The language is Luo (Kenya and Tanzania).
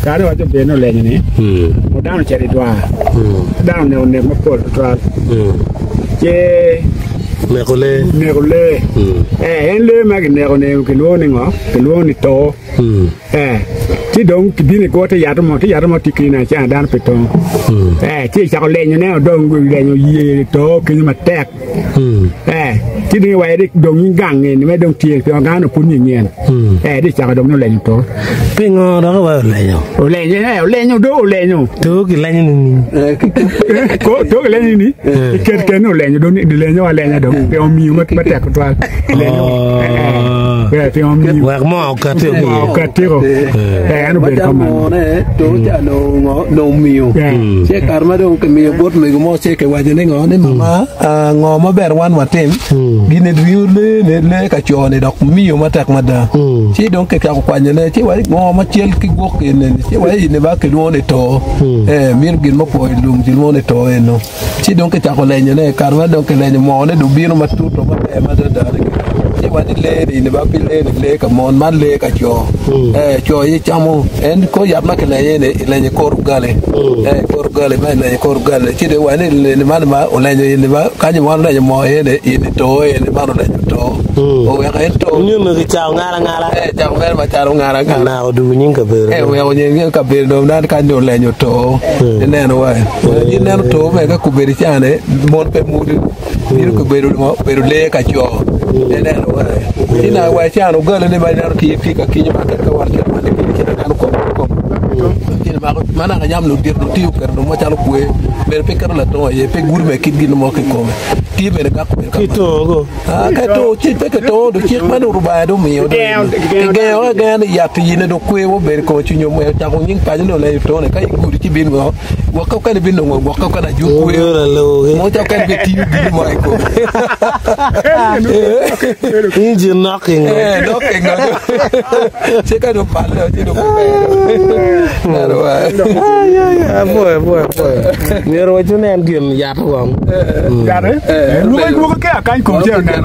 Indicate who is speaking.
Speaker 1: caro oggi bene legni mo down c'è ridwa down ne mo po tra che negole en le mag ne che lo ni to ti dong ti bini ko te yatmo ti kina cha dan peton ti cha legni ne dong legni yi to kini ma tek ti ni wa dik dong gang ni me dong ti pe ga no pun yen di cha dong no legni to
Speaker 2: pe ngo đó ba
Speaker 1: legni do legni
Speaker 2: to ki legni ni
Speaker 1: ko to ki legni ni ke no legni do ni legni wa legni do pe on mi ma tek to legni pe on mi
Speaker 2: wa mo ka te
Speaker 1: ko anu be
Speaker 3: come to cha no mio che karma do ke mio bot me mo che ke wa ne ngo ne mama ngo ma ber wan watem gine riu le ka cho ne dok mio ma tak mada chi don ke ka kwa ne chi wa ngo ma chel ki go ke ne chi wa ne ba ke do ne to mir gin mo po lum ji mo ne to no chi don ke ta ko le ne karma do ke le mo ne du biro ma tu to ma be ma da chi wa le ne ba pi le ka mon man le ka cho yi chamo en ko ya ma ke le ko rugale ko rugale ba le ko rugale chi de wa ne man ma o le ne ba ka ni mo le mo ne to ne ba le to o ya ka to
Speaker 2: ni me chao ngara
Speaker 3: chao ngara ma chao ngara ka
Speaker 2: na o du nyin ka be
Speaker 3: o nyin ka be do na ka do le to ne no wa ni ne to be ka ku be cha ne mo pe mu ni ku be mo be le ka cho ne no wa ni na wa cha no gale ne ba na ki ka ki ma ka war cha ma ne ki na ko mana ka nyam lu dir du tiu ker do mo cha ku be pe ker la to ye pe gurme kit gi no mo ki ko ti be ka ku
Speaker 2: ki to go
Speaker 3: ka to chi pe ka to do chi ma no ruba do mi o do ga ne ya ti ne do ku e wo be ko chi nyomo ya cha ko nyin pa no le to ne ka guri chi bin go wa ka ka ne bin no wa ka ka na ju ku mo cha ka be ti gi mo ko
Speaker 2: inji knocking
Speaker 3: se ka do pa le ti do ku
Speaker 2: boy nero wa junen gem ya to
Speaker 1: ya lu ko ke kan ko je na